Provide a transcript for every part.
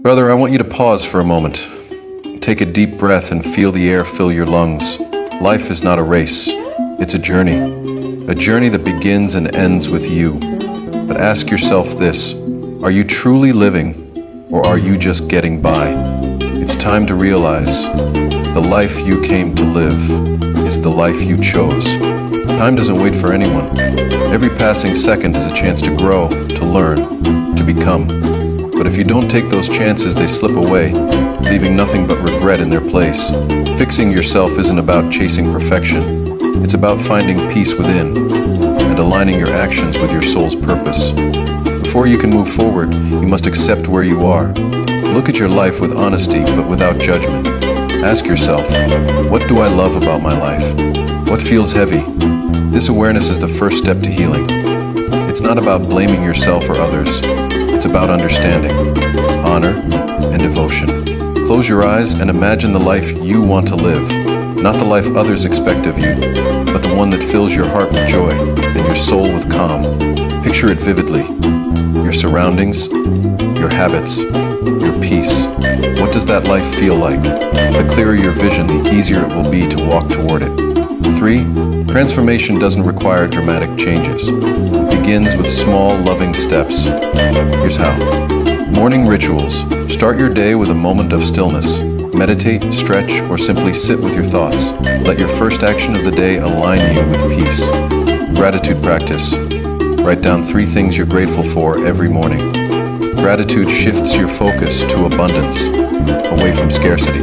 Brother, I want you to pause for a moment. Take a deep breath and feel the air fill your lungs. Life is not a race. It's a journey that begins and ends with you. But ask yourself this, are you truly living, or are you just getting by? It's time to realize the life you came to live is the life you chose. Time doesn't wait for anyone. Every passing second is a chance to grow, to learn, to become. But if you don't take those chances, they slip away, leaving nothing but regret in their place. Fixing yourself isn't about chasing perfection. It's about finding peace within and aligning your actions with your soul's purpose. Before you can move forward, you must accept where you are. Look at your life with honesty, but without judgment. Ask yourself, what do I love about my life? What feels heavy? This awareness is the first step to healing. It's not about blaming yourself or others. It's about understanding, honor, and devotion. Close your eyes and imagine the life you want to live. Not the life others expect of you, but the one that fills your heart with joy and your soul with calm. Picture it vividly. Your surroundings, your habits, your peace. What does that life feel like? The clearer your vision, the easier it will be to walk toward it. 3. Transformation doesn't require dramatic changes. It begins with small, loving steps. Here's how. Morning rituals. Start your day with a moment of stillness. Meditate, stretch, or simply sit with your thoughts. Let your first action of the day align you with peace. Gratitude practice. Write down 3 things you're grateful for every morning. Gratitude shifts your focus to abundance, away from scarcity.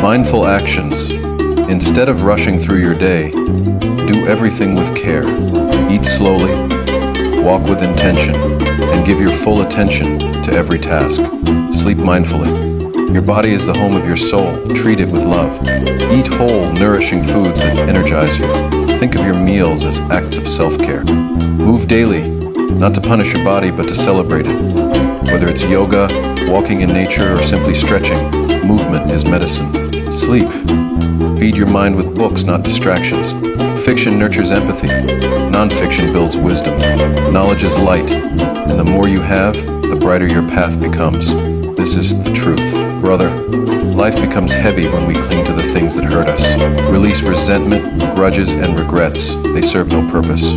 Mindful actions. Instead of rushing through your day, do everything with care. Eat slowly, walk with intention, and give your full attention to every task. Sleep mindfully. Your body is the home of your soul. Treat it with love. Eat whole, nourishing foods that energize you. Think of your meals as acts of self-care. Move daily, not to punish your body, but to celebrate it. Whether it's yoga, walking in nature, or simply stretching, movement is medicine. Sleep. Feed your mind with books, not distractions. Fiction nurtures empathy. Non-fiction builds wisdom. Knowledge is light, and the more you have, the brighter your path becomes. This is the truth. Brother, life becomes heavy when we cling to the things that hurt us. Release resentment, grudges, and regrets. They serve no purpose.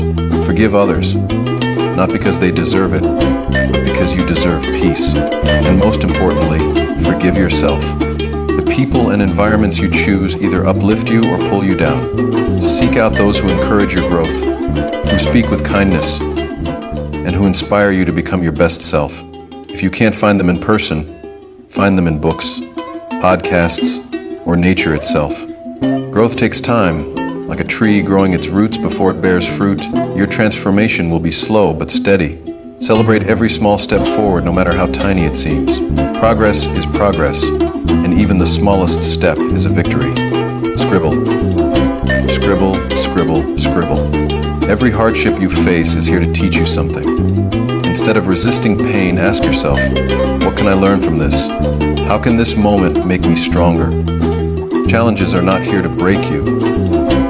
Forgive others, not because they deserve it, but because you deserve peace. And most importantly, forgive yourself. The people and environments you choose either uplift you or pull you down. Seek out those who encourage your growth, who speak with kindness, and who inspire you to become your best self. If you can't find them in person, find them in books, podcasts, or nature itself. Growth takes time. Like a tree growing its roots before it bears fruit, your transformation will be slow but steady. Celebrate every small step forward, no matter how tiny it seems. Progress is progress, and even the smallest step is a victory. Scribble. Scribble, scribble, scribble. Every hardship you face is here to teach you something. Instead of resisting pain, ask yourself, what can I learn from this? How can this moment make me stronger? Challenges are not here to break you.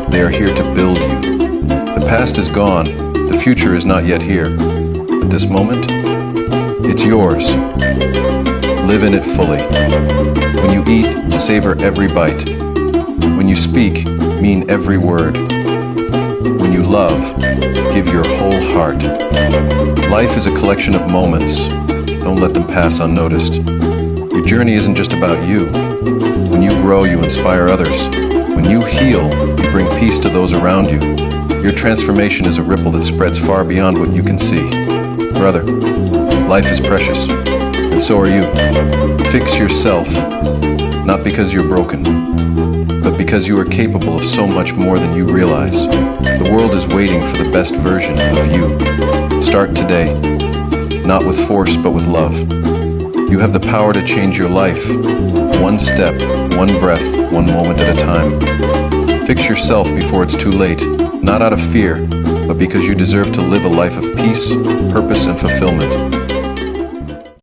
They are here to build you. The past is gone. The future is not yet here. But this moment, it's yours. Live in it fully. When you eat, savor every bite. When you speak, mean every word. When you love, give your whole heart. Life is a collection of moments. Don't let them pass unnoticed. Your journey isn't just about you. When you grow, you inspire others. When you heal, you bring peace to those around you. Your transformation is a ripple that spreads far beyond what you can see. Brother, life is precious, and so are you. Fix yourself, not because you're broken, but because you are capable of so much more than you realize. The world is waiting for the best version of you. Start today, not with force, but with love. You have the power to change your life, one step, one breath, one moment at a time. Fix yourself before it's too late, not out of fear, but because you deserve to live a life of peace, purpose, and fulfillment.